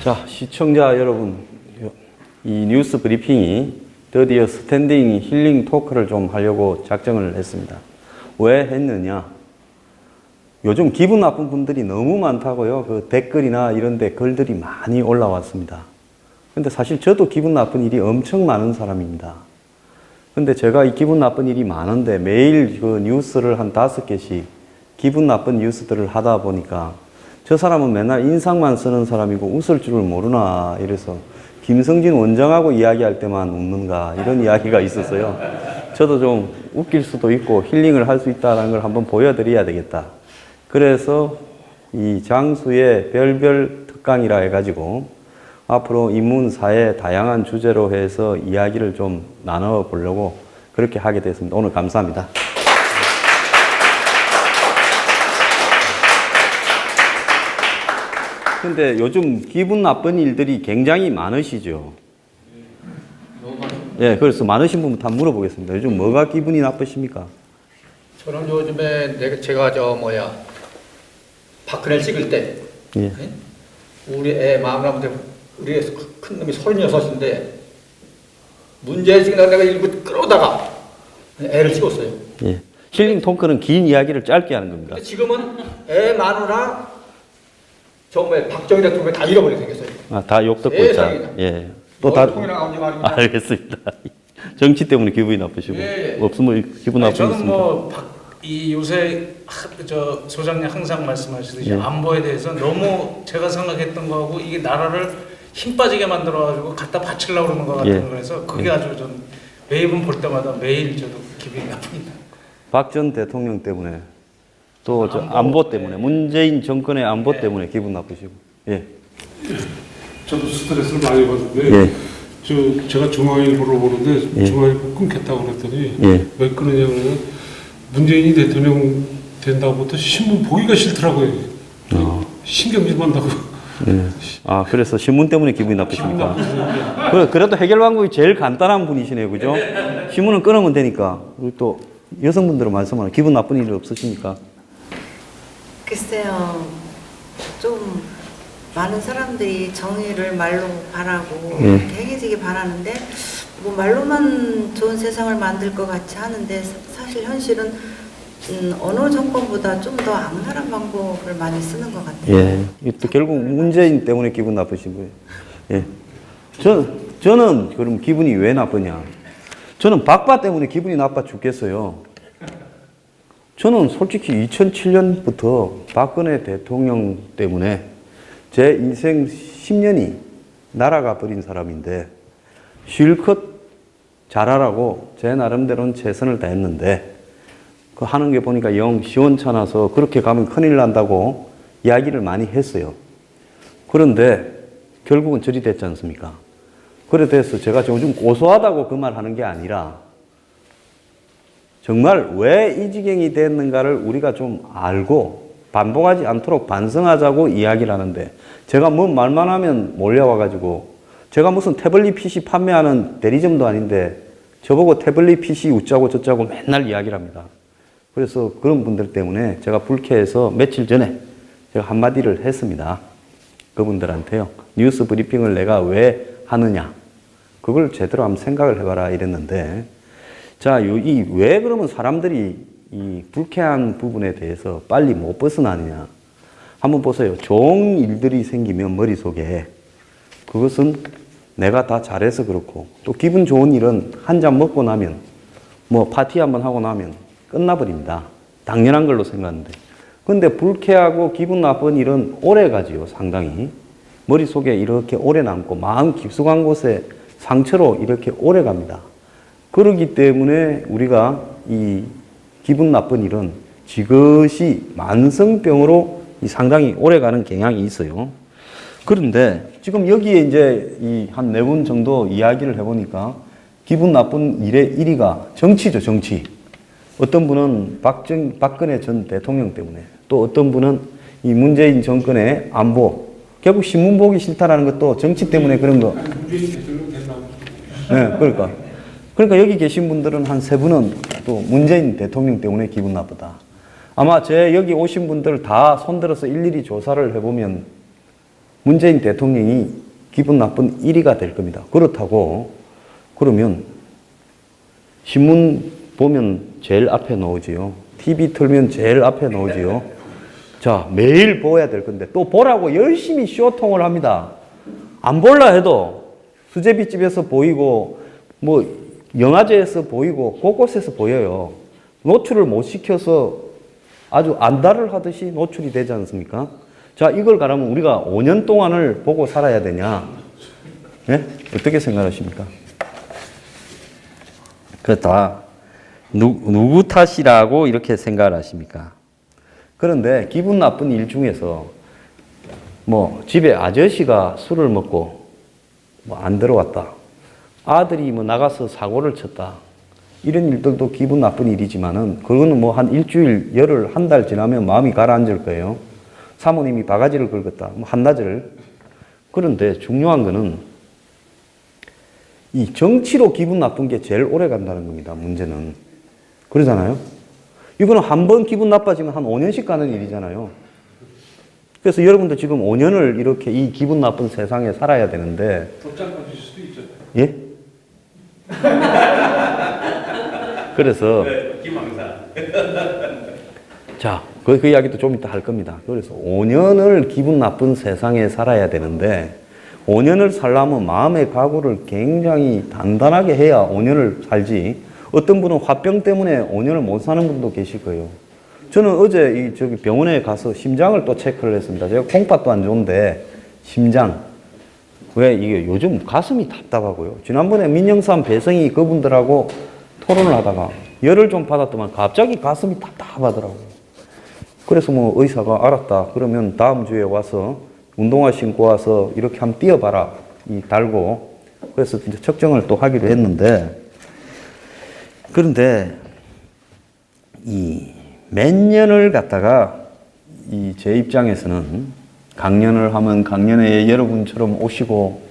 자, 시청자 여러분, 이 뉴스 브리핑이 드디어 스탠딩 힐링 토크를 좀 하려고 작정을 했습니다. 왜 했느냐? 요즘 기분 나쁜 분들이 너무 많다고요. 그 댓글이나 이런 데 글들이 많이 올라왔습니다. 근데 사실 저도 기분 나쁜 일이 엄청 많은 사람입니다. 근데 제가 이 기분 나쁜 일이 많은데 매일 그 뉴스를 한 5개씩 기분 나쁜 뉴스들을 하다 보니까 저 사람은 맨날 인상만 쓰는 사람이고 웃을 줄을 모르나 이래서 김성진 원장하고 이야기할 때만 웃는가 이런 이야기가 있었어요. 저도 좀 웃길 수도 있고 힐링을 할 수 있다는 걸 한번 보여드려야 되겠다. 그래서 이 장수의 별별 특강이라 해가지고 앞으로 인문사의 다양한 주제로 해서 이야기를 좀 나눠보려고 그렇게 하게 됐습니다. 오늘 감사합니다. 근데 요즘 기분 나쁜 일들이 굉장히 많으시죠? 예, 그래서 많으신 분부터 한번 물어보겠습니다. 요즘 뭐가 기분이 나쁘십니까? 저는 요즘에 제가 박근혜 찍을 때 예. 우리 애 마음나무때 우리 애 큰 놈이 36인데 문제의 찍는 내가 일부 끌어오다가 애를 찍었어요. 예. 힐링 토크는 긴 이야기를 짧게 하는 겁니다. 근데 지금은 애 마누라 정말 박정희 대통령이 다 잃어버리게 생겼어요. 아, 다 욕 듣고 있다. 예. 또 다. 알겠습니다. 정치 때문에 기분이 나쁘시고. 예, 예. 없으면 기분 나쁘겠습니다. 저는 뭐 이 요새 저 소장님 항상 말씀하시듯이 안보에 대해서 너무 제가 생각했던 거하고 이게 나라를 힘 빠지게 만들어가지고 갖다 바치려고 그러는 것 같은 거라서 그게 아주 좀 매번 볼 때마다 매일 저도 기분이 나쁩니다. 박 전 대통령 때문에 또 저 안보 때문에 문재인 정권의 안보 때문에 기분 나쁘시고. 예. 저도 스트레스를 많이 받는데 예. 제가 중앙일보를 보는데 예. 중앙일보 끊겠다고 그랬더니 예. 왜 끊으냐면 문재인이 대통령 된다고부터 신문 보기가 싫더라고요. 신경질 만다고. 예. 아, 그래서 신문 때문에 기분이 나쁘십니까? 나쁘시네요. 그래도 해결 방법이 제일 간단한 분이시네요. 그죠? 신문은 끊으면 되니까. 그리고 또 여성분들은 말씀하는 기분 나쁜 일 없으십니까? 글쎄요, 좀 많은 사람들이 정의를 말로 바라고 행해지기 바라는데 뭐 말로만 좋은 세상을 만들 것 같이 하는데 사실 현실은 어느 정권보다 좀 더 악랄한 방법을 많이 쓰는 것 같아요. 예. 또 결국 문재인 때문에 기분 나쁘신 거예요. 예. 저는 그럼 기분이 왜 나쁘냐? 저는 박바 때문에 기분이 나빠 죽겠어요. 저는 솔직히 2007년부터 박근혜 대통령 때문에 제 인생 10년이 날아가 버린 사람인데 실컷 잘하라고 제 나름대로는 최선을 다했는데 그 하는 게 보니까 영 시원찮아서 그렇게 가면 큰일 난다고 이야기를 많이 했어요. 그런데 결국은 저리 됐지 않습니까? 그래 돼서 제가 요즘 고소하다고 그 말 하는 게 아니라 정말 왜 이 지경이 됐는가를 우리가 좀 알고 반복하지 않도록 반성하자고 이야기를 하는데 제가 뭐 말만 하면 몰려와가지고 제가 무슨 태블릿 PC 판매하는 대리점도 아닌데 저보고 태블릿 PC 웃자고 저자고 맨날 이야기를 합니다. 그래서 그런 분들 때문에 제가 불쾌해서 며칠 전에 제가 한마디를 했습니다. 그분들한테요. 뉴스 브리핑을 내가 왜 하느냐. 그걸 제대로 한번 생각을 해봐라 이랬는데 자, 이 왜 그러면 사람들이 이 불쾌한 부분에 대해서 빨리 못 벗어나느냐. 한번 보세요. 좋은 일들이 생기면 머릿속에 그것은 내가 다 잘해서 그렇고 또 기분 좋은 일은 한 잔 먹고 나면 뭐 파티 한번 하고 나면 끝나버립니다. 당연한 걸로 생각하는데. 근데 불쾌하고 기분 나쁜 일은 오래 가지요, 상당히. 머릿속에 이렇게 오래 남고 마음 깊숙한 곳에 상처로 이렇게 오래 갑니다. 그렇기 때문에 우리가 이 기분 나쁜 일은 지그시 만성병으로 상당히 오래 가는 경향이 있어요. 그런데 지금 여기에 이제 이 한 4분 정도 이야기를 해보니까 기분 나쁜 일의 1위가 정치죠, 정치. 어떤 분은 박근혜 전 대통령 때문에 또 어떤 분은 이 문재인 정권의 안보. 결국 신문 보기 싫다라는 것도 정치 때문에 그런 거. 문재인 대통령 된다고. 네, 그러니까 여기 계신 분들은 한 3분은 또 문재인 대통령 때문에 기분 나쁘다. 아마 제 여기 오신 분들 다 손들어서 일일이 조사를 해보면 문재인 대통령이 기분 나쁜 1위가 될 겁니다. 그렇다고 그러면 신문 보면 제일 앞에 나오지요. TV 틀면 제일 앞에 나오지요. 자, 매일 보아야 될 건데 또 보라고 열심히 쇼통을 합니다. 안 볼라 해도 수제비집에서 보이고 뭐 영화제에서 보이고 곳곳에서 보여요. 노출을 못 시켜서 아주 안달을 하듯이 노출이 되지 않습니까? 자, 이걸 가라면 우리가 5년 동안을 보고 살아야 되냐? 예? 어떻게 생각하십니까? 그렇다. 누구 탓이라고 이렇게 생각을 하십니까? 그런데 기분 나쁜 일 중에서 뭐 집에 아저씨가 술을 먹고 뭐 안 들어왔다. 아들이 뭐 나가서 사고를 쳤다. 이런 일들도 기분 나쁜 일이지만은 그거는 뭐 한 일주일, 열흘, 한 달 지나면 마음이 가라앉을 거예요. 사모님이 바가지를 긁었다. 뭐 한나절. 그런데 중요한 거는 이 정치로 기분 나쁜 게 제일 오래 간다는 겁니다. 문제는. 그러잖아요. 이거는 한 번 기분 나빠지면 한 5년씩 가는 일이잖아요. 그래서 여러분도 지금 5년을 이렇게 이 기분 나쁜 세상에 살아야 되는데. 덕장 빠질 수도 있죠. 예? 그래서. 자, 그 이야기도 좀 이따 할 겁니다. 그래서 5년을 기분 나쁜 세상에 살아야 되는데 5년을 살려면 마음의 각오를 굉장히 단단하게 해야 5년을 살지. 어떤 분은 화병 때문에 5년을 못 사는 분도 계실 거예요. 저는 어제 저기 병원에 가서 심장을 또 체크를 했습니다. 제가 콩팥도 안 좋은데 심장. 왜 이게 요즘 가슴이 답답하고요. 지난번에 민영삼 배성이 그분들하고 토론을 하다가 열을 좀 받았더만 갑자기 가슴이 답답하더라고요. 그래서 뭐 의사가 알았다. 그러면 다음 주에 와서 운동화 신고 와서 이렇게 한번 뛰어봐라. 이 달고. 그래서 이제 측정을 또 하기로 했는데 그런데 이 몇 년을 갖다가 이 제 입장에서는 강연을 하면 강연에 여러분처럼 오시고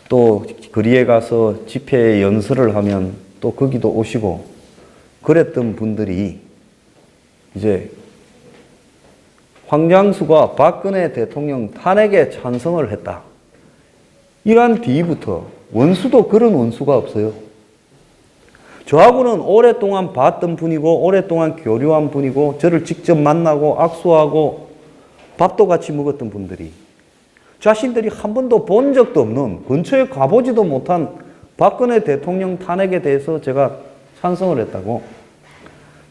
또 거리에 가서 집회 연설을 하면 또 거기도 오시고 그랬던 분들이 이제 황장수가 박근혜 대통령 탄핵에 찬성을 했다. 이런 뒤부터 원수도 그런 원수가 없어요. 저하고는 오랫동안 봤던 분이고 오랫동안 교류한 분이고 저를 직접 만나고 악수하고 밥도 같이 먹었던 분들이 자신들이 한 번도 본 적도 없는 근처에 가보지도 못한 박근혜 대통령 탄핵에 대해서 제가 찬성을 했다고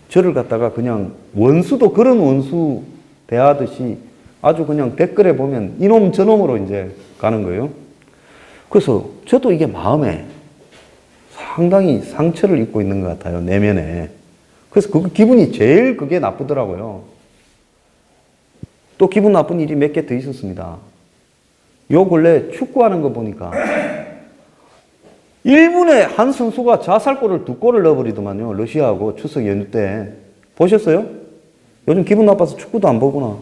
저를 갖다가 그냥 원수도 그런 원수 대하듯이 아주 그냥 댓글에 보면 이놈 저놈으로 이제 가는 거예요. 그래서 저도 이게 마음에 상당히 상처를 입고 있는 것 같아요. 내면에. 그래서 그 기분이 제일 그게 나쁘더라고요. 또 기분 나쁜 일이 몇 개 더 있었습니다. 요 근래 축구하는 거 보니까 1분에 한 선수가 자살골을 2골을 넣어버리더만요. 러시아하고 추석 연휴 때. 보셨어요? 요즘 기분 나빠서 축구도 안 보구나.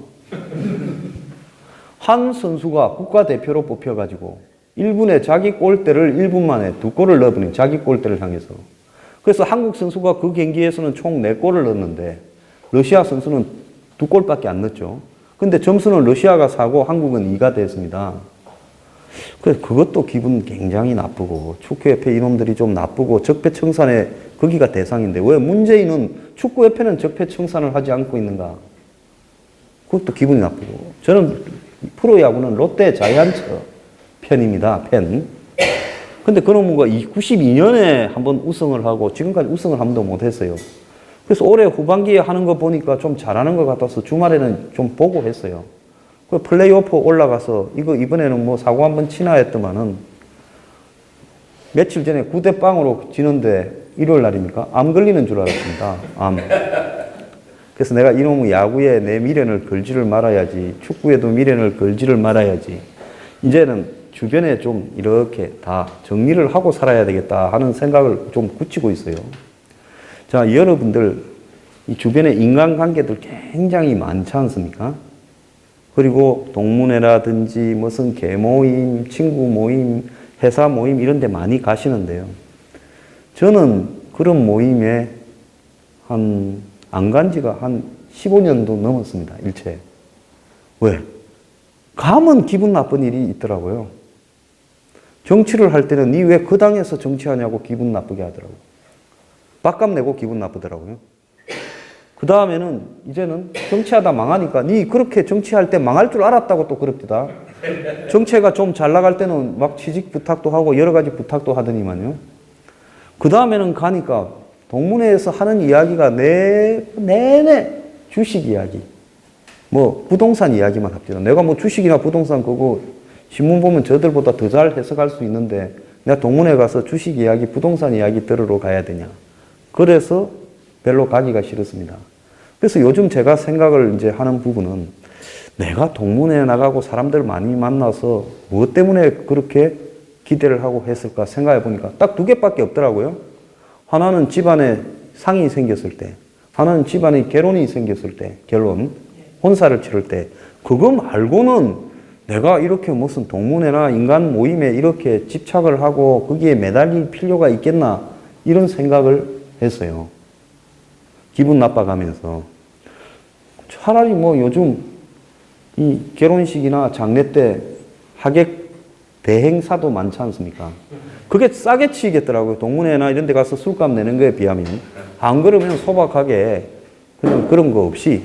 한 선수가 국가대표로 뽑혀가지고 1분에 자기 골대를 1분 만에 2골을 넣어버린 자기 골대를 향해서. 그래서 한국 선수가 그 경기에서는 총 4골을 넣었는데 러시아 선수는 2골밖에 안 넣었죠. 근데 점수는 러시아가 4고 한국은 2가 됐습니다. 그래서 그것도 기분 굉장히 나쁘고 축구협회 이놈들이 좀 나쁘고 적폐청산에 거기가 대상인데 왜 문재인은 축구협회는 적폐청산을 하지 않고 있는가? 그것도 기분이 나쁘고 저는 프로야구는 롯데 자이언츠 편입니다. 팬. 근데 그놈과 92년에 한번 우승을 하고 지금까지 우승을 한 번도 못했어요. 그래서 올해 후반기에 하는 거 보니까 좀 잘하는 것 같아서 주말에는 좀 보고 했어요. 그 플레이오프 올라가서 이거 이번에는 뭐 사고 한번 치나 했더만은 며칠 전에 9대0으로 지는데 일요일 날입니까? 암 걸리는 줄 알았습니다. 암. 그래서 내가 이놈의 야구에 내 미련을 걸지를 말아야지, 축구에도 미련을 걸지를 말아야지. 이제는 주변에 좀 이렇게 다 정리를 하고 살아야 되겠다 하는 생각을 좀 굳히고 있어요. 자, 여러분들 이 주변에 인간관계들 굉장히 많지 않습니까? 그리고 동문회라든지 무슨 계모임, 친구 모임, 회사 모임 이런 데 많이 가시는데요. 저는 그런 모임에 안 간 지가 한 15년도 넘었습니다. 일체. 왜? 가면 기분 나쁜 일이 있더라고요. 정치를 할 때는 니 왜 그 당에서 정치하냐고 기분 나쁘게 하더라고요. 밥값 내고 기분 나쁘더라고요. 그 다음에는 이제는 정치하다 망하니까 니 그렇게 정치할 때 망할 줄 알았다고 또 그럽니다. 정치가 좀 잘 나갈 때는 막 취직 부탁도 하고 여러 가지 부탁도 하더니만요. 그 다음에는 가니까 동문회에서 하는 이야기가 내내 주식 이야기, 뭐 부동산 이야기만 합니다. 내가 뭐 주식이나 부동산 그거 신문 보면 저들보다 더 잘 해석할 수 있는데 내가 동문회 가서 주식 이야기, 부동산 이야기 들으러 가야 되냐. 그래서 별로 가기가 싫었습니다. 그래서 요즘 제가 생각을 이제 하는 부분은 내가 동문회에 나가고 사람들 많이 만나서 무엇 때문에 그렇게 기대를 하고 했을까 생각해 보니까 딱 두 개밖에 없더라고요. 하나는 집안에 상이 생겼을 때, 하나는 집안에 결혼이 생겼을 때, 결혼, 혼사를 치를 때, 그거 말고는 내가 이렇게 무슨 동문회나 인간 모임에 이렇게 집착을 하고 거기에 매달릴 필요가 있겠나 이런 생각을 했어요. 기분 나빠가면서. 차라리 뭐 요즘 이 결혼식이나 장례 때 하객 대행사도 많지 않습니까? 그게 싸게 치겠더라고요. 동문회나 이런 데 가서 술값 내는 거에 비하면. 안 그러면 소박하게 그냥 그런 거 없이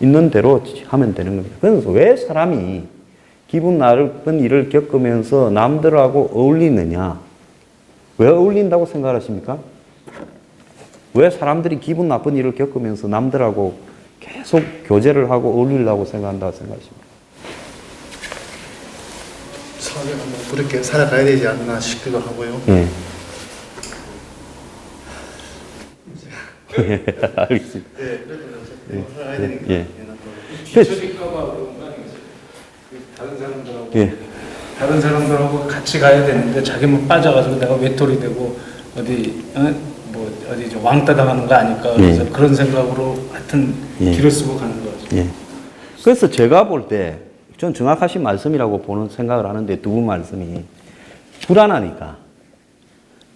있는 대로 하면 되는 겁니다. 그래서 왜 사람이 기분 나쁜 일을 겪으면서 남들하고 어울리느냐? 왜 어울린다고 생각하십니까? 왜 사람들이 기분 나쁜 일을 겪으면서 남들하고 계속 교제를 하고 어울리려고 생각한다고 생각하십니까? 사회가 뭐 그렇게 살아가야 되지 않나 싶기도 하고요. 예. 예, 알겠습니다. 네, 그래도 살아가야 되니까. 예. 뒤처질까봐 그런 거 아니겠어요? 다른 사람들하고 예. 다른 사람들하고 같이 가야 되는데 자기만 빠져가지고 내가 외톨이 되고 어디 뭐 어디 저 왕따 당하는 거 아닐까 그래서 그런 생각으로 하여튼 길을 쓰고 가는 거죠. 예. 그래서 제가 볼 때 전 정확하신 말씀이라고 보는 생각을 하는데 두 분 말씀이 불안하니까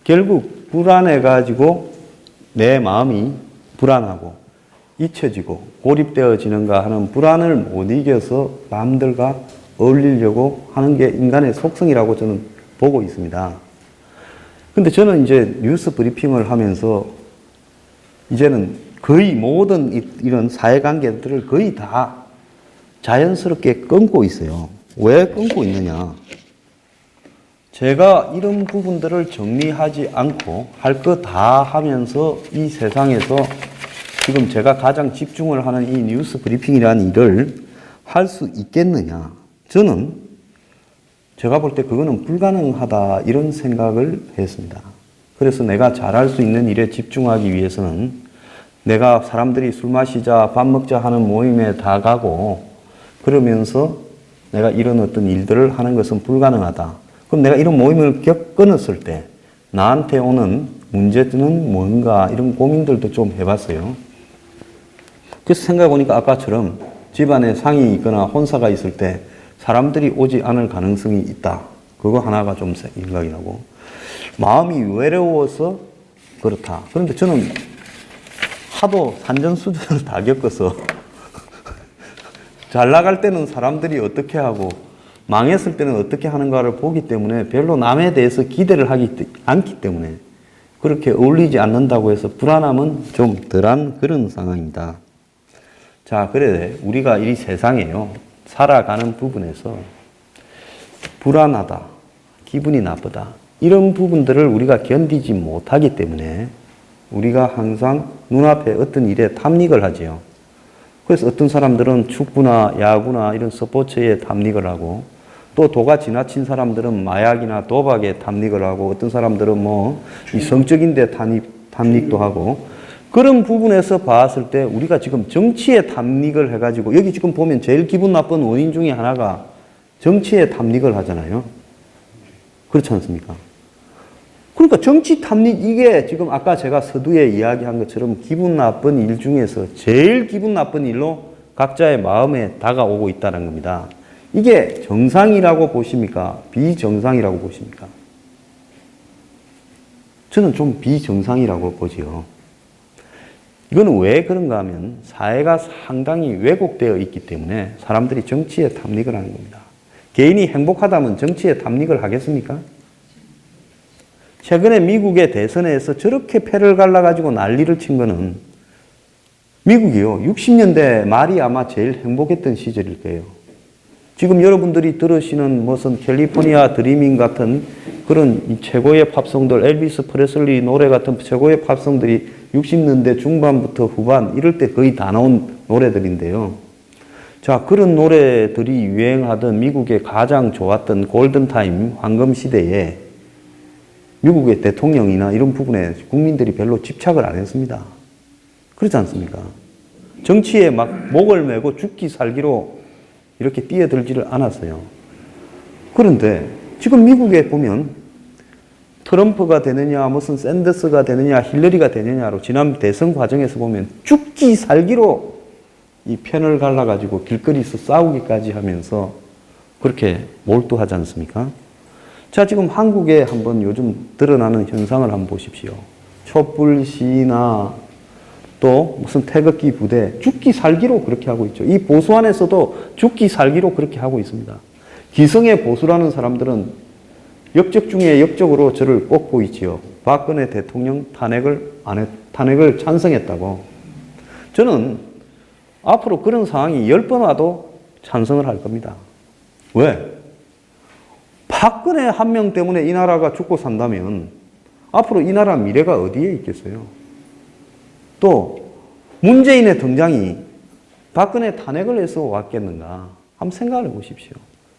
결국 불안해가지고 내 마음이 불안하고 잊혀지고 고립되어지는가 하는 불안을 못 이겨서 남들과 어울리려고 하는 게 인간의 속성이라고 저는 보고 있습니다. 근데 저는 이제 뉴스 브리핑을 하면서 이제는 거의 모든 이런 사회관계들을 거의 다 자연스럽게 끊고 있어요. 왜 끊고 있느냐? 제가 이런 부분들을 정리하지 않고 할 거 다 하면서 이 세상에서 지금 제가 가장 집중을 하는 이 뉴스 브리핑이라는 일을 할 수 있겠느냐? 저는 제가 볼 때 그거는 불가능하다 이런 생각을 했습니다. 그래서 내가 잘할 수 있는 일에 집중하기 위해서는 내가 사람들이 술 마시자 밥 먹자 하는 모임에 다 가고 그러면서 내가 이런 어떤 일들을 하는 것은 불가능하다. 그럼 내가 이런 모임을 끊었을 때 나한테 오는 문제는 뭔가 이런 고민들도 좀 해봤어요. 그래서 생각해보니까 아까처럼 집안에 상이 있거나 혼사가 있을 때 사람들이 오지 않을 가능성이 있다. 그거 하나가 좀 생각이 나고 마음이 외로워서 그렇다. 그런데 저는 하도 산전수전을 다 겪어서 잘 나갈 때는 사람들이 어떻게 하고 망했을 때는 어떻게 하는가를 보기 때문에 별로 남에 대해서 기대를 하기 않기 때문에 그렇게 어울리지 않는다고 해서 불안함은 좀 덜한 그런 상황입니다. 자, 그래 우리가 이 세상에요 살아가는 부분에서 불안하다, 기분이 나쁘다 이런 부분들을 우리가 견디지 못하기 때문에 우리가 항상 눈앞에 어떤 일에 탐닉을 하지요. 그래서 어떤 사람들은 축구나 야구나 이런 스포츠에 탐닉을 하고 또 도가 지나친 사람들은 마약이나 도박에 탐닉을 하고 어떤 사람들은 뭐 이 성적인 데 탐닉도 하고 그런 부분에서 봤을 때 우리가 지금 정치에 탐닉을 해가지고 여기 지금 보면 제일 기분 나쁜 원인 중에 하나가 정치에 탐닉을 하잖아요. 그렇지 않습니까? 그러니까 정치 탐닉 이게 지금 아까 제가 서두에 이야기한 것처럼 기분 나쁜 일 중에서 제일 기분 나쁜 일로 각자의 마음에 다가오고 있다는 겁니다. 이게 정상이라고 보십니까? 비정상이라고 보십니까? 저는 좀 비정상이라고 보지요. 이거는 왜 그런가 하면 사회가 상당히 왜곡되어 있기 때문에 사람들이 정치에 탐닉을 하는 겁니다. 개인이 행복하다면 정치에 탐닉을 하겠습니까? 최근에 미국의 대선에서 저렇게 패를 갈라가지고 난리를 친 거는 미국이요. 60년대 말이 아마 제일 행복했던 시절일 거예요. 지금 여러분들이 들으시는 무슨 캘리포니아 드리밍 같은 그런 이 최고의 팝송들, 엘비스 프레슬리 노래 같은 최고의 팝송들이 60년대 중반부터 후반 이럴 때 거의 다 나온 노래들인데요. 자, 그런 노래들이 유행하던 미국의 가장 좋았던 골든타임 황금 시대에 미국의 대통령이나 이런 부분에 국민들이 별로 집착을 안 했습니다. 그렇지 않습니까? 정치에 막 목을 메고 죽기 살기로 이렇게 뛰어들지를 않았어요. 그런데 지금 미국에 보면 트럼프가 되느냐, 무슨 샌더스가 되느냐, 힐러리가 되느냐로 지난 대선 과정에서 보면 죽기 살기로 이 편을 갈라가지고 길거리에서 싸우기까지 하면서 그렇게 몰두하지 않습니까? 자, 지금 한국에 한번 요즘 드러나는 현상을 한번 보십시오. 촛불 시위나 또 무슨 태극기 부대, 죽기 살기로 그렇게 하고 있죠. 이 보수 안에서도 죽기 살기로 그렇게 하고 있습니다. 기성의 보수라는 사람들은 역적 중에 역적으로 저를 꼽고 있지요. 박근혜 대통령 탄핵을 찬성했다고. 저는 앞으로 그런 상황이 10번 와도 찬성을 할 겁니다. 왜? 박근혜 한 명 때문에 이 나라가 죽고 산다면 앞으로 이 나라 미래가 어디에 있겠어요? 또 문재인의 등장이 박근혜 탄핵을 해서 왔겠는가? 한번 생각을 해보십시오.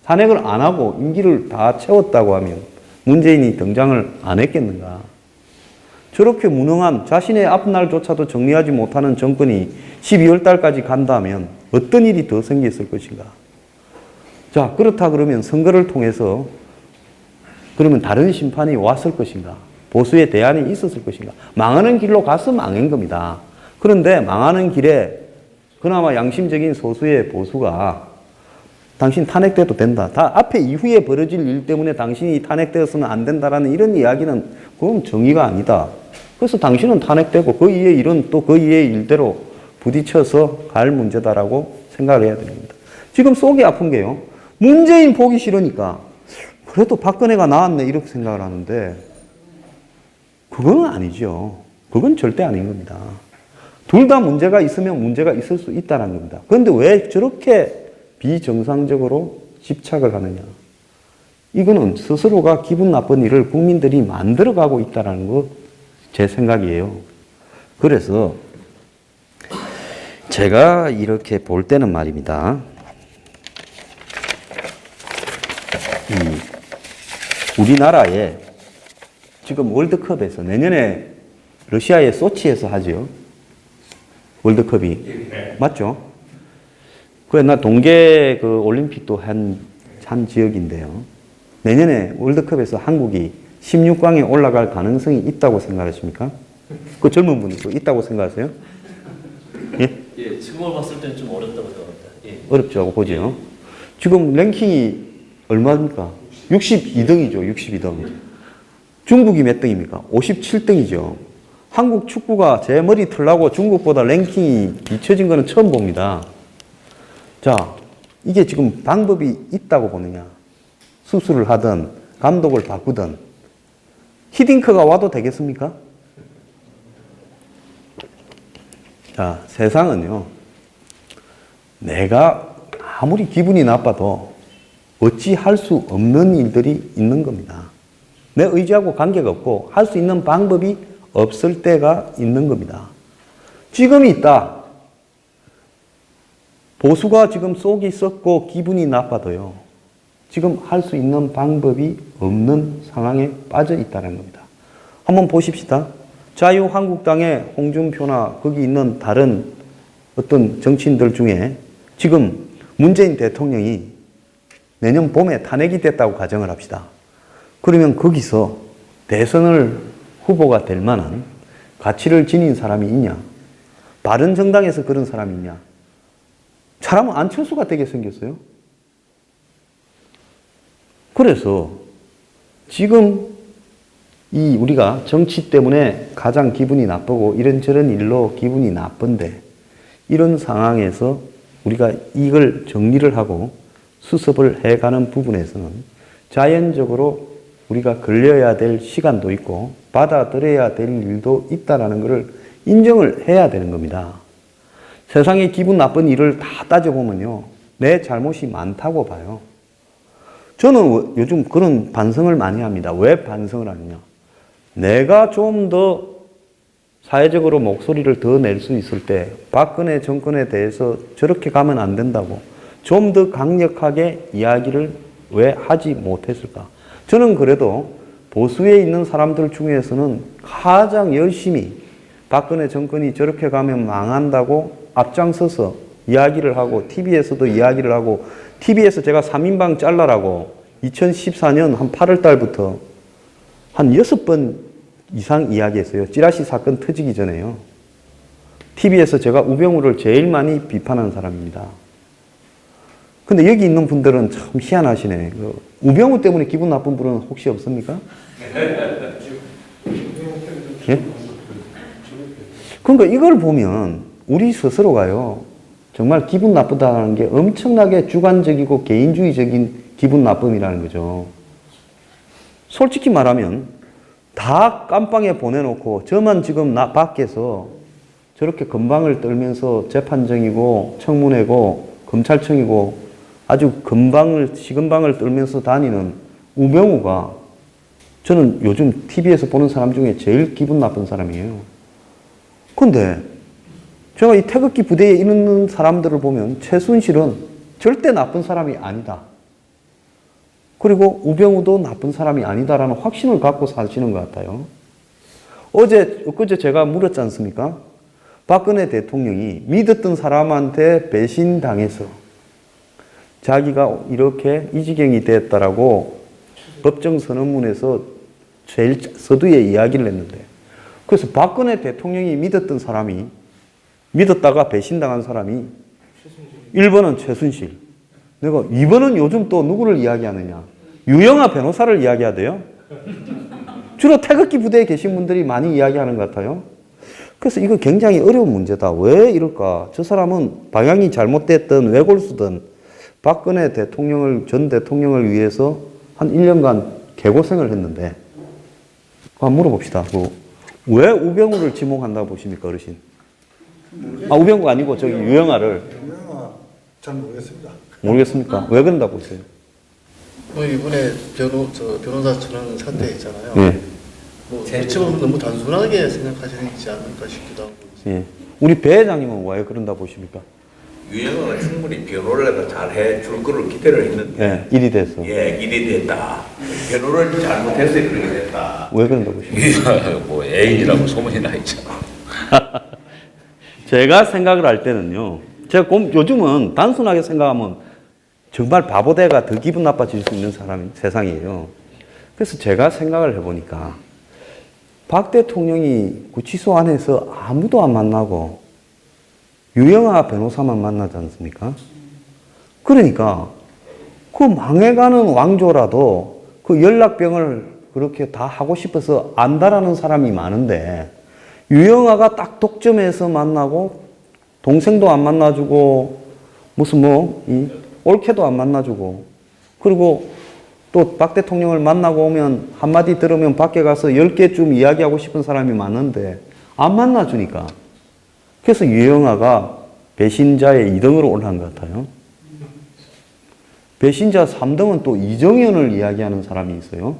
탄핵을 안 하고 임기를 다 채웠다고 하면 문재인이 등장을 안 했겠는가? 저렇게 무능한 자신의 앞날조차도 정리하지 못하는 정권이 12월 달까지 간다면 어떤 일이 더 생겼을 것인가? 자, 그렇다 그러면 선거를 통해서 그러면 다른 심판이 왔을 것인가? 보수의 대안이 있었을 것인가? 망하는 길로 가서 망한 겁니다. 그런데 망하는 길에 그나마 양심적인 소수의 보수가 당신 탄핵돼도 된다. 다 앞에 이후에 벌어질 일 때문에 당신이 탄핵되어서는 안 된다라는 이런 이야기는 그건 정의가 아니다. 그래서 당신은 탄핵되고 그 이의 일은 또 그 이의 일대로 부딪혀서 갈 문제다라고 생각을 해야 됩니다. 지금 속이 아픈 게요. 문재인 보기 싫으니까 그래도 박근혜가 나왔네 이렇게 생각을 하는데 그건 아니죠. 그건 절대 아닌 겁니다. 둘 다 문제가 있으면 문제가 있을 수 있다는 겁니다. 그런데 왜 저렇게 비정상적으로 집착을 하느냐. 이거는 스스로가 기분 나쁜 일을 국민들이 만들어가고 있다는 것 제 생각이에요. 그래서 제가 이렇게 볼 때는 말입니다. 우리나라에 지금 월드컵에서 내년에 러시아의 소치에서 하죠. 월드컵이. 맞죠? 그 옛날 동계 그 올림픽도 한 지역인데요. 내년에 월드컵에서 한국이 16강에 올라갈 가능성이 있다고 생각하십니까? 그 젊은 분들도 있다고 생각하세요? 예? 예, 지금을 봤을 때는 좀 어렵다고 생각합니다. 예. 어렵죠, 보죠. 지금 랭킹이 얼마입니까? 62등이죠, 62등. 중국이 몇 등입니까? 57등이죠. 한국 축구가 제 머리 틀라고 중국보다 랭킹이 뒤처진 거는 처음 봅니다. 자, 이게 지금 방법이 있다고 보느냐? 수술을 하든, 감독을 바꾸든, 히딩크가 와도 되겠습니까? 자, 세상은요, 내가 아무리 기분이 나빠도 어찌 할 수 없는 일들이 있는 겁니다. 내 의지하고 관계가 없고 할 수 있는 방법이 없을 때가 있는 겁니다. 지금이 있다. 보수가 지금 속이 썩고 기분이 나빠도요. 지금 할 수 있는 방법이 없는 상황에 빠져 있다는 겁니다. 한번 보십시다. 자유한국당의 홍준표나 거기 있는 다른 어떤 정치인들 중에 지금 문재인 대통령이 내년 봄에 탄핵이 됐다고 가정을 합시다. 그러면 거기서 대선을 후보가 될 만한 가치를 지닌 사람이 있냐? 바른정당에서 그런 사람이 있냐? 사람은 안철수가 되게 생겼어요. 그래서 지금 이 우리가 정치 때문에 가장 기분이 나쁘고 이런저런 일로 기분이 나쁜데 이런 상황에서 우리가 이걸 정리를 하고 수습을 해가는 부분에서는 자연적으로 우리가 걸려야 될 시간도 있고 받아들여야 될 일도 있다라는 것을 인정을 해야 되는 겁니다. 세상에 기분 나쁜 일을 다 따져보면요, 내 잘못이 많다고 봐요. 저는 요즘 그런 반성을 많이 합니다. 왜 반성을 하느냐? 내가 좀 더 사회적으로 목소리를 더 낼 수 있을 때 박근혜 정권에 대해서 저렇게 가면 안 된다고 좀 더 강력하게 이야기를 왜 하지 못했을까? 저는 그래도 보수에 있는 사람들 중에서는 가장 열심히 박근혜 정권이 저렇게 가면 망한다고 앞장서서 이야기를 하고 TV에서도 이야기를 하고 TV에서 제가 3인방 잘라라고 2014년 한 8월 달부터 한 6번 이상 이야기했어요. 찌라시 사건 터지기 전에요. TV에서 제가 우병우를 제일 많이 비판한 사람입니다. 근데 여기 있는 분들은 참 희한하시네. 우병우 때문에 기분 나쁜 분은 혹시 없습니까? 예? 그러니까 이걸 보면 우리 스스로가요, 정말 기분 나쁘다는 게 엄청나게 주관적이고 개인주의적인 기분 나쁨이라는 거죠. 솔직히 말하면 다 깜빵에 보내놓고 저만 지금 밖에서 저렇게 건방을 떨면서 재판정이고 청문회고 검찰청이고 아주 시건방을 떨면서 다니는 우병우가 저는 요즘 TV에서 보는 사람 중에 제일 기분 나쁜 사람이에요. 근데 제가 이 태극기 부대에 있는 사람들을 보면 최순실은 절대 나쁜 사람이 아니다. 그리고 우병우도 나쁜 사람이 아니다라는 확신을 갖고 사시는 것 같아요. 엊그제 제가 물었지 않습니까? 박근혜 대통령이 믿었던 사람한테 배신당해서 자기가 이렇게 이 지경이 됐다라고 법정 선언문에서 제일 서두에 이야기를 했는데, 그래서 박근혜 대통령이 믿었다가 배신당한 사람이 1번은 최순실, 내가 2번은 요즘 또 누구를 이야기하느냐? 유영아 변호사를 이야기하대요. 주로 태극기 부대에 계신 분들이 많이 이야기하는 것 같아요. 그래서 이거 굉장히 어려운 문제다. 왜 이럴까? 저 사람은 방향이 잘못됐든 외골수든 박근혜 전 대통령을 위해서 한 1년간 개고생을 했는데, 한번 물어봅시다. 왜 우병우를 지목한다고 보십니까, 어르신? 우병우가 아니고 저기 유영아를. 유영아 잘 모르겠습니다. 모르겠습니까? 왜 그런다고 보세요? 이번에 변호사 전환 사태 있잖아요. 예. 대체로 너무 단순하게 생각하시지 않을까 싶기도 하고. 예. 우리 배 회장님은 왜 그런다 보십니까? 유영은 충분히 변호를 잘해 줄 거를 기대를 했는데, 예, 일이 돼서. 예, 일이 됐다. 변호를 잘못해서 그렇게 됐다. 왜 그런다 보십니까? 뭐 애인이라고 소문이 나 있잖아. 제가 생각을 할 때는요, 제가 요즘은 단순하게 생각하면 정말 바보대가 더 기분 나빠질 수 있는 세상이에요. 그래서 제가 생각을 해보니까 박 대통령이 구치소 안에서 아무도 안 만나고 유영아 변호사만 만나지 않습니까? 그러니까 그 망해가는 왕조라도 그 연락병을 그렇게 다 하고 싶어서 안다라는 사람이 많은데, 유영아가 딱 독점해서 만나고 동생도 안 만나주고 무슨 올케도 안 만나주고, 그리고 또 박 대통령을 만나고 오면 한마디 들으면 밖에 가서 10개쯤 이야기하고 싶은 사람이 많은데 안 만나주니까, 그래서 유영아가 배신자의 2등으로 올라간 것 같아요. 배신자 3등은 또 이정현을 이야기하는 사람이 있어요.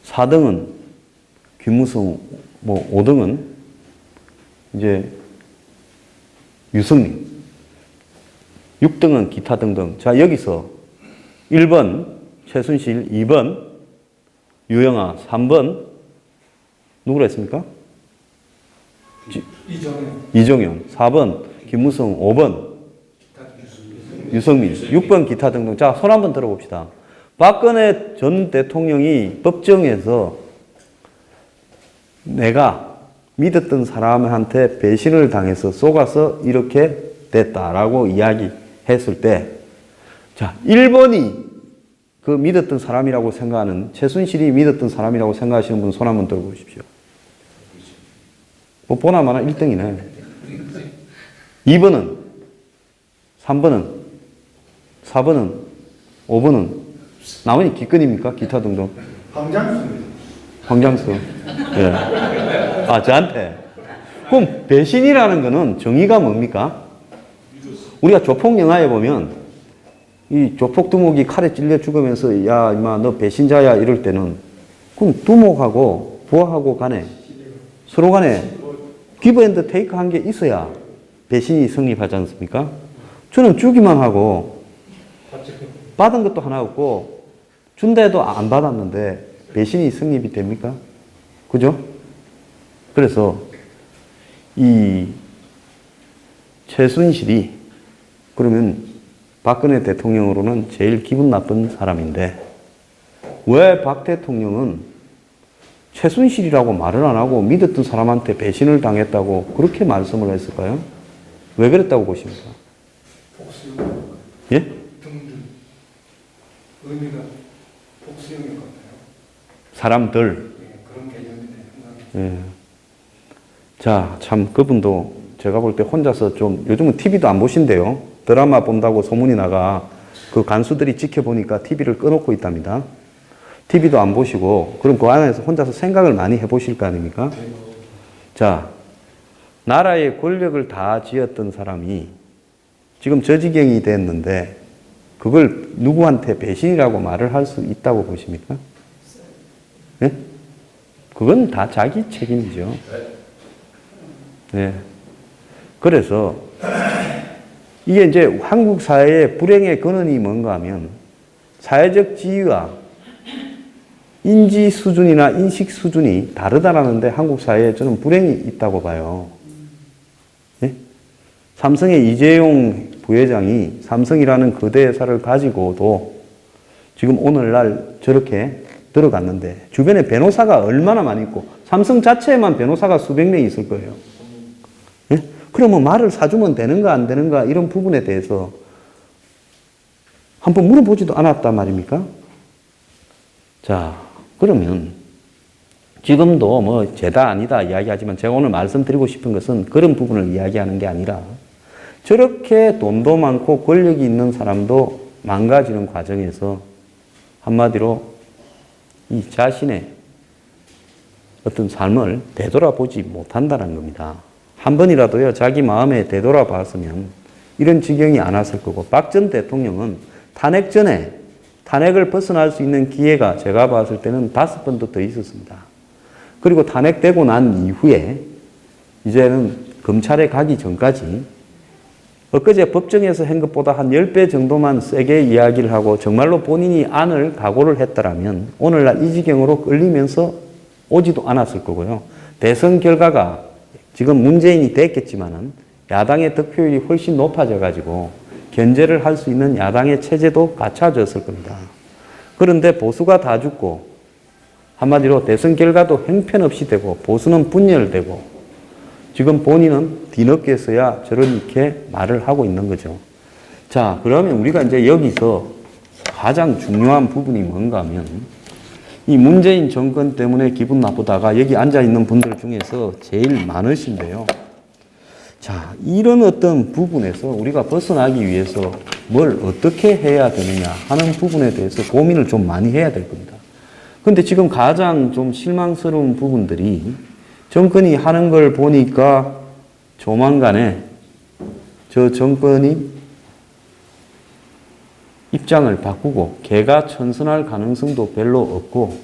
4등은 김무성, 5등은 이제 유승민, 6등은 기타 등등. 자, 여기서 1번 최순실, 2번 유영아, 3번 누구라 했습니까? 이정현, 4번 김무성, 5번 유승민, 6번 기타 등등. 자, 손 한번 들어봅시다. 박근혜 전 대통령이 법정에서 내가 믿었던 사람한테 배신을 당해서 속아서 이렇게 됐다라고 이야기했을 때, 자, 1번이 그 믿었던 사람이라고 생각하는, 최순실이 믿었던 사람이라고 생각하시는 분 손 한번 들어보십시오. 보나마나 1등이네. 2번은, 3번은 4번은? 5번은? 나머지 기권입니까? 기타 등등. 황장수. 예. 아, 저한테. 그럼 배신이라는 거는 정의가 뭡니까? 우리가 조폭 영화에 보면 이 조폭 두목이 칼에 찔려 죽으면서 야, 임마, 너 배신자야 이럴 때는 그럼 두목하고 부하하고 간에 서로 간에 기브 앤드 테이크 한 게 있어야 배신이 성립하지 않습니까? 저는 주기만 하고 받은 것도 하나 없고 준다 해도 안 받았는데 배신이 성립이 됩니까? 그죠? 그래서 이 최순실이 그러면 박근혜 대통령으로는 제일 기분 나쁜 사람인데 왜 박 대통령은 최순실이라고 말을 안 하고 믿었던 사람한테 배신을 당했다고 그렇게 말씀을 했을까요? 왜 그랬다고 보십니까? 예? 의미가 복수형인 것 같아요. 사람들. 그런 개념이네요. 예. 자, 참 그분도 제가 볼 때 혼자서 좀 요즘은 TV도 안 보신대요. 드라마 본다고 소문이 나가 그 간수들이 지켜보니까 TV를 꺼놓고 있답니다. TV도 안 보시고 그럼 그 안에서 혼자서 생각을 많이 해보실 거 아닙니까? 자, 나라의 권력을 다 쥐었던 사람이 지금 저지경이 됐는데 그걸 누구한테 배신이라고 말을 할 수 있다고 보십니까? 예? 그건 다 자기 책임이죠. 네. 그래서 이게 이제 한국 사회의 불행의 근원이 뭔가 하면 사회적 지위와 인지 수준이나 인식 수준이 다르다라는데 한국 사회에 저는 불행이 있다고 봐요. 예? 삼성의 이재용 부회장이 삼성이라는 거대 회사를 가지고도 지금 오늘날 저렇게 들어갔는데 주변에 변호사가 얼마나 많이 있고 삼성 자체에만 변호사가 수백 명이 있을 거예요. 예? 그러면 말을 사주면 되는가 안 되는가 이런 부분에 대해서 한번 물어보지도 않았단 말입니까? 자, 그러면 지금도 뭐 죄다 아니다 이야기하지만 제가 오늘 말씀드리고 싶은 것은 그런 부분을 이야기하는 게 아니라 저렇게 돈도 많고 권력이 있는 사람도 망가지는 과정에서 한마디로 이 자신의 어떤 삶을 되돌아보지 못한다는 겁니다. 한 번이라도요, 자기 마음에 되돌아봤으면 이런 지경이 안 왔을 거고, 박 전 대통령은 탄핵 전에 탄핵을 벗어날 수 있는 기회가 제가 봤을 때는 5번도 더 있었습니다. 그리고 탄핵되고 난 이후에 이제는 검찰에 가기 전까지 엊그제 법정에서 한 것보다 한 10배 정도만 세게 이야기를 하고 정말로 본인이 안을 각오를 했더라면 오늘날 이 지경으로 끌리면서 오지도 않았을 거고요. 대선 결과가 지금 문재인이 됐겠지만은 야당의 득표율이 훨씬 높아져 가지고 견제를 할 수 있는 야당의 체제도 갖춰졌을 겁니다. 그런데 보수가 다 죽고 한마디로 대선 결과도 형편없이 되고 보수는 분열되고 지금 본인은 뒤늦게서야 저렇게 말을 하고 있는 거죠. 자, 그러면 우리가 이제 여기서 가장 중요한 부분이 뭔가 하면 이 문재인 정권 때문에 기분 나쁘다가 여기 앉아있는 분들 중에서 제일 많으신데요. 자, 이런 어떤 부분에서 우리가 벗어나기 위해서 뭘 어떻게 해야 되느냐 하는 부분에 대해서 고민을 좀 많이 해야 될 겁니다. 근데 지금 가장 좀 실망스러운 부분들이 정권이 하는 걸 보니까 조만간에 저 정권이 입장을 바꾸고 개가천선할 가능성도 별로 없고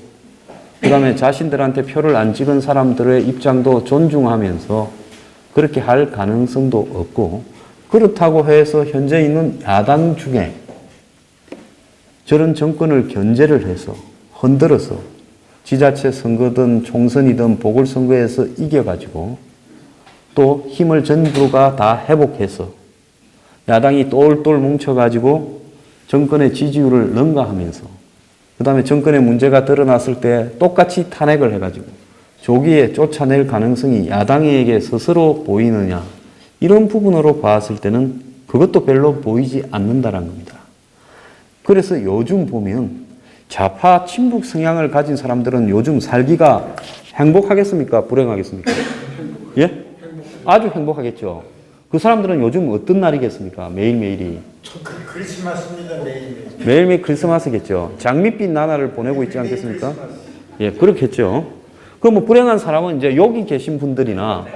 그 다음에 자신들한테 표를 안 찍은 사람들의 입장도 존중하면서 그렇게 할 가능성도 없고 그렇다고 해서 현재 있는 야당 중에 저런 정권을 견제를 해서 흔들어서 지자체 선거든 총선이든 보궐선거에서 이겨가지고 또 힘을 전부가 다 회복해서 야당이 똘똘 뭉쳐가지고 정권의 지지율을 능가하면서 그 다음에 정권의 문제가 드러났을 때 똑같이 탄핵을 해가지고 조기에 쫓아낼 가능성이 야당에게 스스로 보이느냐 이런 부분으로 봤을 때는 그것도 별로 보이지 않는다는 겁니다. 그래서 요즘 보면 좌파 친북 성향을 가진 사람들은 요즘 살기가 행복하겠습니까? 불행하겠습니까? 예? 아주 행복하겠죠. 그 사람들은 요즘 어떤 날이겠습니까? 매일매일이. 크리스마스입니다, 매일매일. 매일매일 크리스마스겠죠. 장밋빛 나날을 보내고 있지 않겠습니까? 예, 그렇겠죠. 그럼 뭐 불행한 사람은 이제 여기 계신 분들이나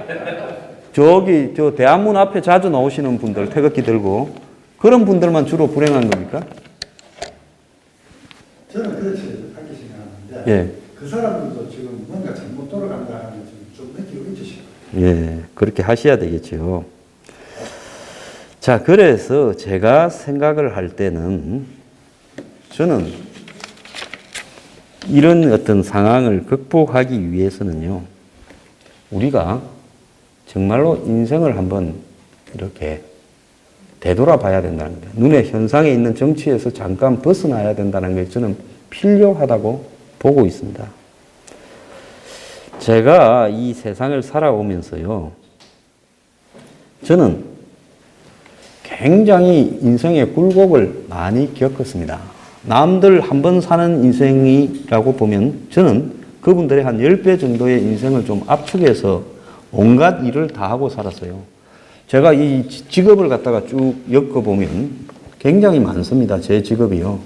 저기 저 대한문 앞에 자주 나오시는 분들 태극기 들고 그런 분들만 주로 불행한 겁니까? 저는 그렇지 않게 생각하는데 예. 그 사람들도 지금 뭔가 잘못 돌아간다 하는 좀 느끼고 있죠. 예, 그렇게 하셔야 되겠죠. 자, 그래서 제가 생각을 할 때는 저는 이런 어떤 상황을 극복하기 위해서는요, 우리가 정말로 인생을 한번 이렇게 되돌아봐야 된다는 거예요. 눈에 현상에 있는 정치에서 잠깐 벗어나야 된다는 게 저는 필요하다고 보고 있습니다. 제가 이 세상을 살아오면서요, 저는 굉장히 인생의 굴곡을 많이 겪었습니다. 남들 한 번 사는 인생이라고 보면 저는 그분들의 한 10배 정도의 인생을 좀 압축해서 온갖 일을 다 하고 살았어요. 제가 이 직업을 갖다가 쭉 엮어보면 굉장히 많습니다. 제 직업이요.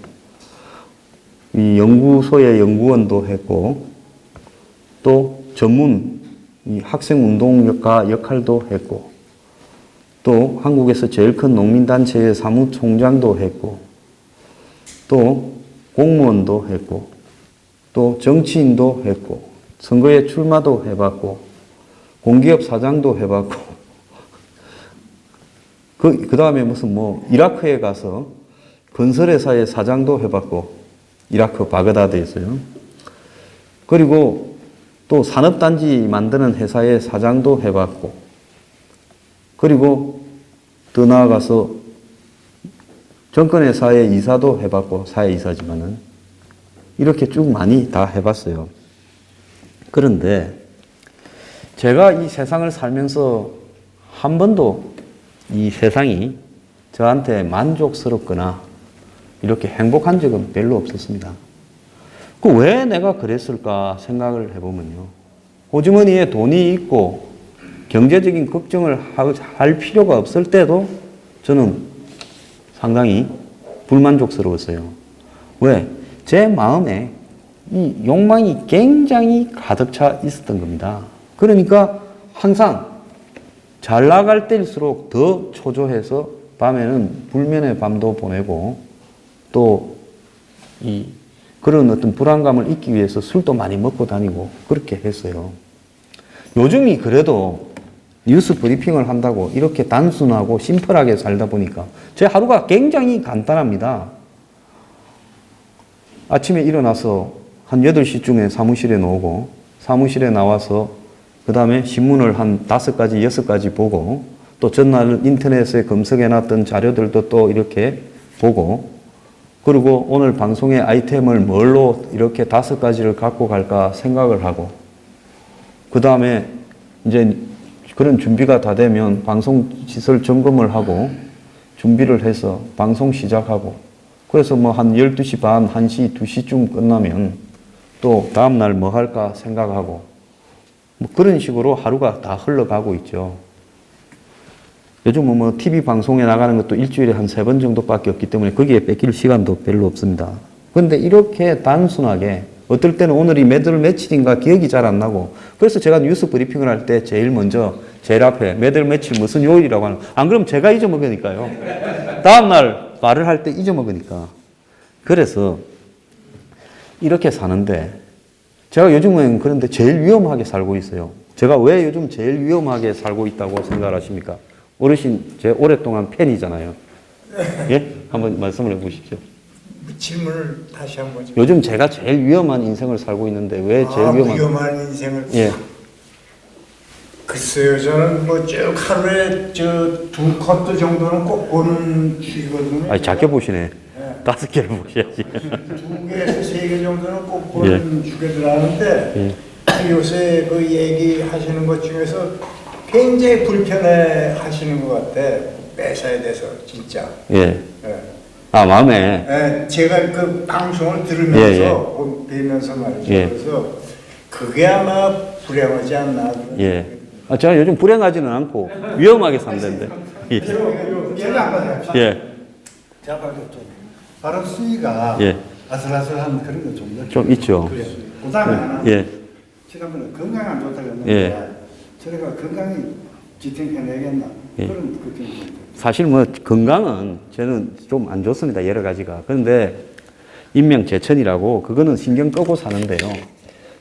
이 연구소의 연구원도 했고, 또 전문 이 학생운동가 역할도 했고, 또 한국에서 제일 큰 농민단체의 사무총장도 했고, 또 공무원도 했고, 또 정치인도 했고, 선거에 출마도 해봤고, 공기업 사장도 해봤고, 그 다음에 무슨 뭐 이라크에 가서 건설회사의 사장도 해봤고, 이라크 바그다드에서요. 그리고 또 산업단지 만드는 회사의 사장도 해봤고, 그리고 더 나아가서 정권회사의 이사도 해봤고, 사회이사지만은 이렇게 쭉 많이 다 해봤어요. 그런데 제가 이 세상을 살면서 한 번도 이 세상이 저한테 만족스럽거나 이렇게 행복한 적은 별로 없었습니다. 그 왜 내가 그랬을까 생각을 해보면요. 호주머니에 돈이 있고 경제적인 걱정을 할 필요가 없을 때도 저는 상당히 불만족스러웠어요. 왜? 제 마음에 이 욕망이 굉장히 가득 차 있었던 겁니다. 그러니까 항상 잘 나갈 때일수록 더 초조해서 밤에는 불면의 밤도 보내고 또 그런 어떤 불안감을 잊기 위해서 술도 많이 먹고 다니고 그렇게 했어요. 요즘이 그래도 뉴스 브리핑을 한다고 이렇게 단순하고 심플하게 살다 보니까 제 하루가 굉장히 간단합니다. 아침에 일어나서 한 8시쯤에 사무실에 나오고 사무실에 나와서 그 다음에 신문을 한 5가지, 6가지 보고 또 전날 인터넷에 검색해놨던 자료들도 또 이렇게 보고 그리고 오늘 방송의 아이템을 뭘로 이렇게 5가지를 갖고 갈까 생각을 하고 그 다음에 이제 그런 준비가 다 되면 방송 시설 점검을 하고 준비를 해서 방송 시작하고 그래서 뭐 한 12시 반, 1시, 2시쯤 끝나면 또 다음날 뭐 할까 생각하고 뭐 그런 식으로 하루가 다 흘러가고 있죠. 요즘은 뭐 TV 방송에 나가는 것도 일주일에 한 3번 정도밖에 없기 때문에 거기에 뺏길 시간도 별로 없습니다. 그런데 이렇게 단순하게 어떨 때는 오늘이 몇 월 며칠인가 기억이 잘 안 나고 그래서 제가 뉴스 브리핑을 할 때 제일 먼저 제일 앞에 몇 월 며칠 무슨 요일이라고 하는 안 그러면 제가 잊어먹으니까요. 다음날 말을 할 때 잊어먹으니까. 그래서 이렇게 사는데 제가 요즘은 그런데 제일 위험하게 살고 있어요. 제가 왜 요즘 제일 위험하게 살고 있다고 생각하십니까? 어르신 제 오랫동안 팬이잖아요. 예? 한번 말씀을 해보십시오. 질문을 다시 한번. 요즘 제가 제일 위험한 인생을 살고 있는데 왜 제일 위험한 인생을. 예. 글쎄요, 저는 뭐 쭉 하루에 2컷 정도는 꼭 보는 주의거든요. 아니 작게 보시네. 5개를 보셔야지. 2개에서 3개 정도는 꼭 보는 주게들 하는데 요새 그 얘기하시는 것 중에서 굉장히 불편해 하시는 것 같아. 매사에 대해서 진짜. 예. 예. 아 마음에. 예, 제가 그 방송을 들으면서 뵈면서 말이죠. 예. 그래서 그게 아마 불행하지 않나. 예. 제가 요즘 불행하지는 않고 위험하게 산다는데. 예. 제가 안 받아요. 예. 제가 받았죠. 바로 수위가 예. 아슬아슬한 그런 거 좀 있죠. 그래요. 그다음에 하나. 예. 지난번에 건강이 안 좋다고 했는데 예. 저희가 건강이 지탱해내겠나 예. 그런 걱정이 듭니다. 사실 뭐 건강은 저는 좀 안 좋습니다. 여러 가지가. 그런데 인명재천이라고 그거는 신경 끄고 사는데요.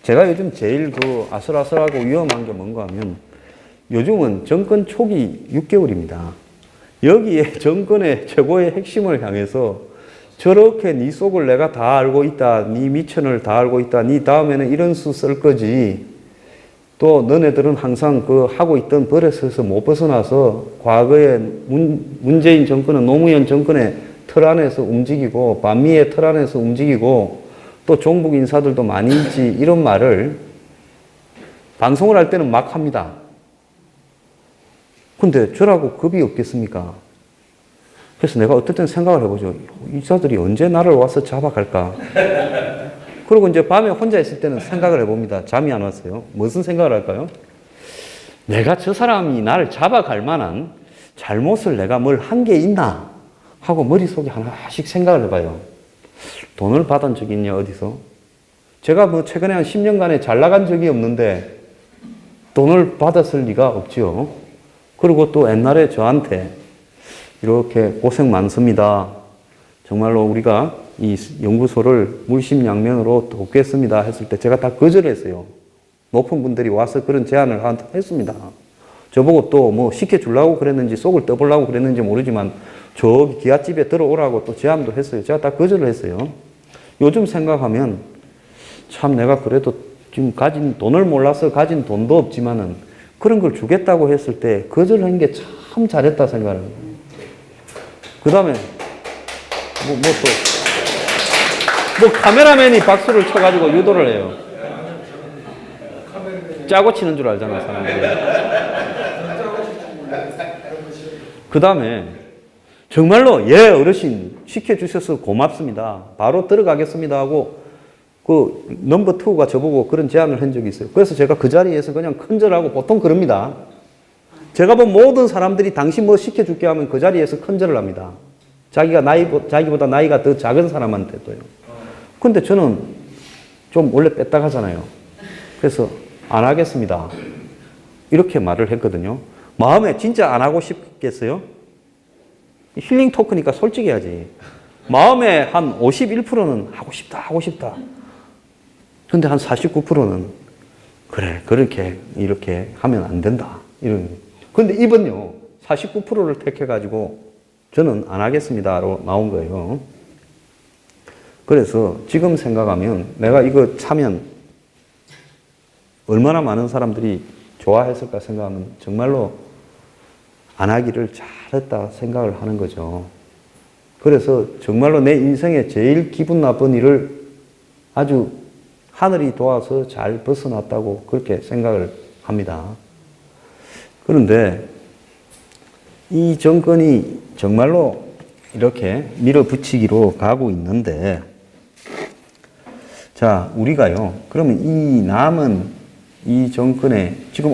제가 요즘 제일 그 아슬아슬하고 위험한 게 뭔가 하면 요즘은 정권 초기 6개월입니다. 여기에 정권의 최고의 핵심을 향해서 저렇게 네 속을 내가 다 알고 있다. 네 미천을 다 알고 있다. 네 다음에는 이런 수 쓸 거지. 또 너네들은 항상 그 하고 있던 버릇에서 못 벗어나서 과거에 문재인 정권은 노무현 정권의 틀 안에서 움직이고 반미의 틀 안에서 움직이고 또 종북 인사들도 많이 있지 이런 말을 방송을 할 때는 막 합니다. 근데 저라고 겁이 없겠습니까? 그래서 내가 어떨 땐 생각을 해보죠. 이사들이 언제 나를 와서 잡아갈까? 그리고 이제 밤에 혼자 있을 때는 생각을 해봅니다. 잠이 안 왔어요. 무슨 생각을 할까요? 내가 저 사람이 나를 잡아갈 만한 잘못을 내가 뭘 한 게 있나? 하고 머릿속에 하나씩 생각을 해봐요. 돈을 받은 적이 있냐, 어디서? 제가 뭐 최근에 한 10년간에 잘 나간 적이 없는데 돈을 받았을 리가 없지요. 그리고 또 옛날에 저한테 이렇게 고생 많습니다. 정말로 우리가 이 연구소를 물심양면으로 돕겠습니다 했을 때 제가 다 거절했어요. 높은 분들이 와서 그런 제안을 했습니다. 저보고 또 뭐 시켜주려고 그랬는지 속을 떠보려고 그랬는지 모르지만 저기 기아집에 들어오라고 또 제안도 했어요. 제가 다 거절을 했어요. 요즘 생각하면 참 내가 그래도 지금 가진 돈을 몰라서 가진 돈도 없지만은 그런 걸 주겠다고 했을 때 거절한 게 참 잘했다 생각을 해요. 그 다음에 뭐 카메라맨이 박수를 쳐가지고 유도를 해요. 짜고 치는 줄 알잖아, 사람들이. 그 다음에 정말로 예 어르신 시켜주셔서 고맙습니다. 바로 들어가겠습니다 하고 그 넘버 2가 저보고 그런 제안을 한 적이 있어요. 그래서 제가 그 자리에서 그냥 큰절하고 보통 그럽니다. 제가 본 모든 사람들이 당신 뭐 시켜줄게 하면 그 자리에서 큰절을 합니다. 자기보다 나이가 더 작은 사람한테도요. 근데 저는 좀 원래 뺐다가잖아요. 그래서 안 하겠습니다. 이렇게 말을 했거든요. 마음에 진짜 안 하고 싶겠어요? 힐링 토크니까 솔직히 해야지. 마음에 한 51%는 하고 싶다. 근데 한 49%는 그래, 이렇게 하면 안 된다. 근데 이번요, 49%를 택해가지고 저는 안 하겠습니다로 나온 거예요. 그래서 지금 생각하면 내가 이거 차면 얼마나 많은 사람들이 좋아했을까 생각하면 정말로 안 하기를 잘했다 생각을 하는 거죠. 그래서 정말로 내 인생에 제일 기분 나쁜 일을 아주 하늘이 도와서 잘 벗어났다고 그렇게 생각을 합니다. 그런데 이 정권이 정말로 이렇게 밀어붙이기로 가고 있는데, 자, 우리가요, 그러면 이 남은 이 정권에 지금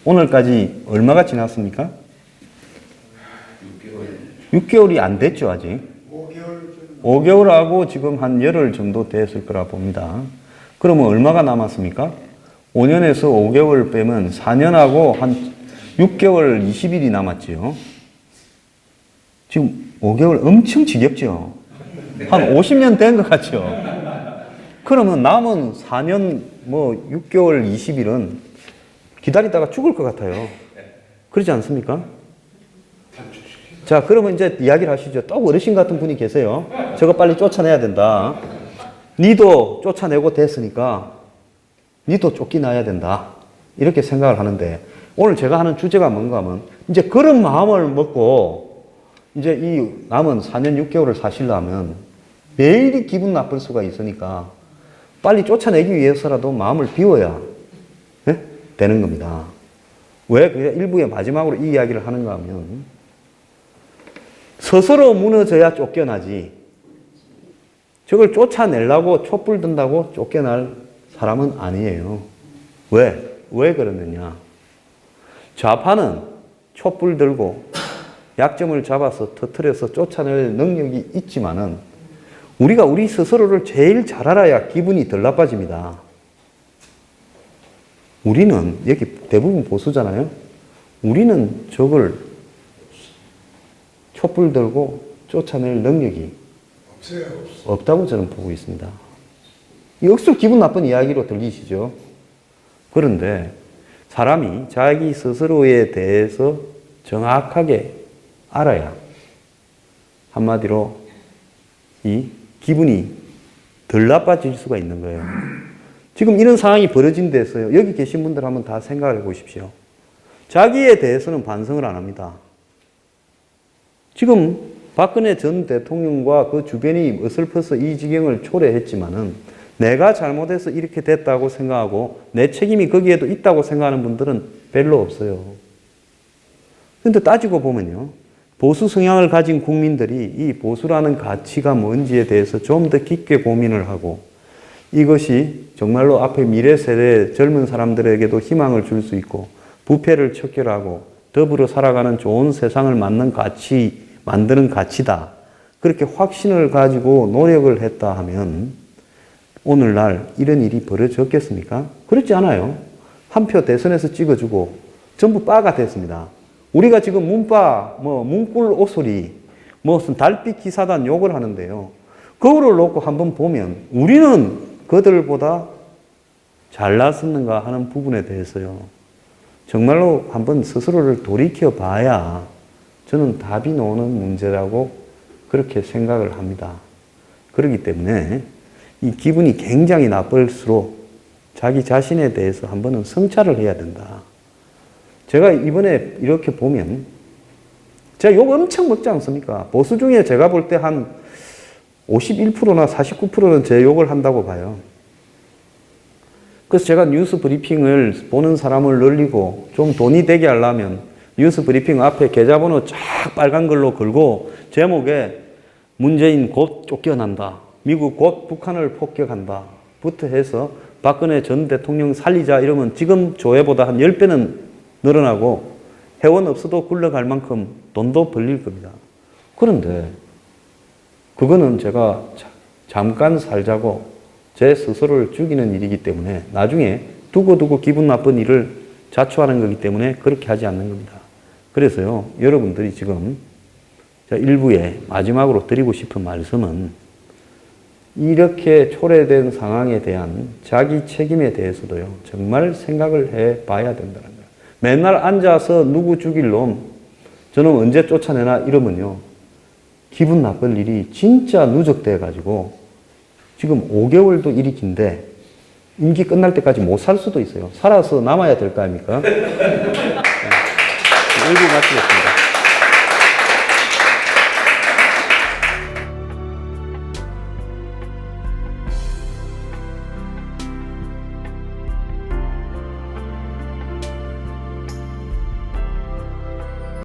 오늘까지 얼마가 지났습니까? 6개월이 안 됐죠, 아직. 5개월하고 지금 한 열흘 정도 됐을 거라 봅니다. 그러면 얼마가 남았습니까? 5년에서 5개월 빼면 4년하고 한 6개월 20일이 남았지요. 지금 5개월 엄청 지겹죠? 한 50년 된 것 같죠? 그러면 남은 4년 뭐 6개월 20일은 기다리다가 죽을 것 같아요. 그렇지 않습니까? 자, 그러면 이제 이야기를 하시죠. 또 어르신 같은 분이 계세요. 저거 빨리 쫓아내야 된다. 니도 쫓아내고 됐으니까 니도 쫓겨나야 된다. 이렇게 생각을 하는데, 오늘 제가 하는 주제가 뭔가 하면 이제 그런 마음을 먹고 이제 이 남은 4년 6개월을 사시려면 매일이 기분 나쁠 수가 있으니까 빨리 쫓아내기 위해서라도 마음을 비워야 되는 겁니다. 왜 일부의 마지막으로 이 이야기를 하는가 하면, 스스로 무너져야 쫓겨나지 저걸 쫓아내려고 촛불 든다고 쫓겨날 사람은 아니에요. 왜 그러느냐? 좌파는 촛불 들고 약점을 잡아서 터뜨려서 쫓아낼 능력이 있지만은 우리가 우리 스스로를 제일 잘 알아야 기분이 덜 나빠집니다. 우리는 여기 대부분 보수잖아요. 우리는 적을 촛불 들고 쫓아낼 능력이 없다고 저는 보고 있습니다. 이 억수로 기분 나쁜 이야기로 들리시죠? 그런데 사람이 자기 스스로에 대해서 정확하게 알아야 한마디로 이 기분이 덜 나빠질 수가 있는 거예요. 지금 이런 상황이 벌어진 데서요. 여기 계신 분들 한번 다 생각해 보십시오. 자기에 대해서는 반성을 안 합니다. 지금 박근혜 전 대통령과 그 주변이 어설퍼서 이 지경을 초래했지만은 내가 잘못해서 이렇게 됐다고 생각하고 내 책임이 거기에도 있다고 생각하는 분들은 별로 없어요. 그런데 따지고 보면요. 보수 성향을 가진 국민들이 이 보수라는 가치가 뭔지에 대해서 좀 더 깊게 고민을 하고 이것이 정말로 앞에 미래 세대 젊은 사람들에게도 희망을 줄 수 있고 부패를 척결하고 더불어 살아가는 좋은 세상을 만드는 가치다. 그렇게 확신을 가지고 노력을 했다 하면 오늘날 이런 일이 벌어졌겠습니까? 그렇지 않아요. 한 표 대선에서 찍어주고 전부 빠가 됐습니다. 우리가 지금 문빠, 문꿀 옷소리, 무슨 달빛 기사단 욕을 하는데요. 거울을 놓고 한번 보면 우리는 그들보다 잘났었는가 하는 부분에 대해서요. 정말로 한번 스스로를 돌이켜 봐야 저는 답이 나오는 문제라고 그렇게 생각을 합니다. 그렇기 때문에 이 기분이 굉장히 나쁠수록 자기 자신에 대해서 한 번은 성찰을 해야 된다. 제가 이번에 이렇게 보면 제가 욕 엄청 먹지 않습니까? 보수 중에 제가 볼 때 한 51%나 49%는 제 욕을 한다고 봐요. 그래서 제가 뉴스 브리핑을 보는 사람을 늘리고 좀 돈이 되게 하려면 뉴스 브리핑 앞에 계좌번호 쫙 빨간 글로 걸고 제목에 문재인 곧 쫓겨난다. 미국 곧 북한을 폭격한다. 부터 해서 박근혜 전 대통령 살리자 이러면 지금 조회보다 한 10배는 늘어나고 회원 없어도 굴러갈 만큼 돈도 벌릴 겁니다. 그런데 그거는 제가 잠깐 살자고 제 스스로를 죽이는 일이기 때문에 나중에 두고두고 기분 나쁜 일을 자초하는 거기 때문에 그렇게 하지 않는 겁니다. 그래서요, 여러분들이 지금 일부에 마지막으로 드리고 싶은 말씀은 이렇게 초래된 상황에 대한 자기 책임에 대해서도요, 정말 생각을 해 봐야 된다는 거예요. 맨날 앉아서 누구 죽일 놈, 저는 언제 쫓아내나 이러면요, 기분 나쁠 일이 진짜 누적돼 가지고 지금 5개월도 일이 긴데 임기 끝날 때까지 못 살 수도 있어요. 살아서 남아야 될 거 아닙니까? 일부 마치겠습니다.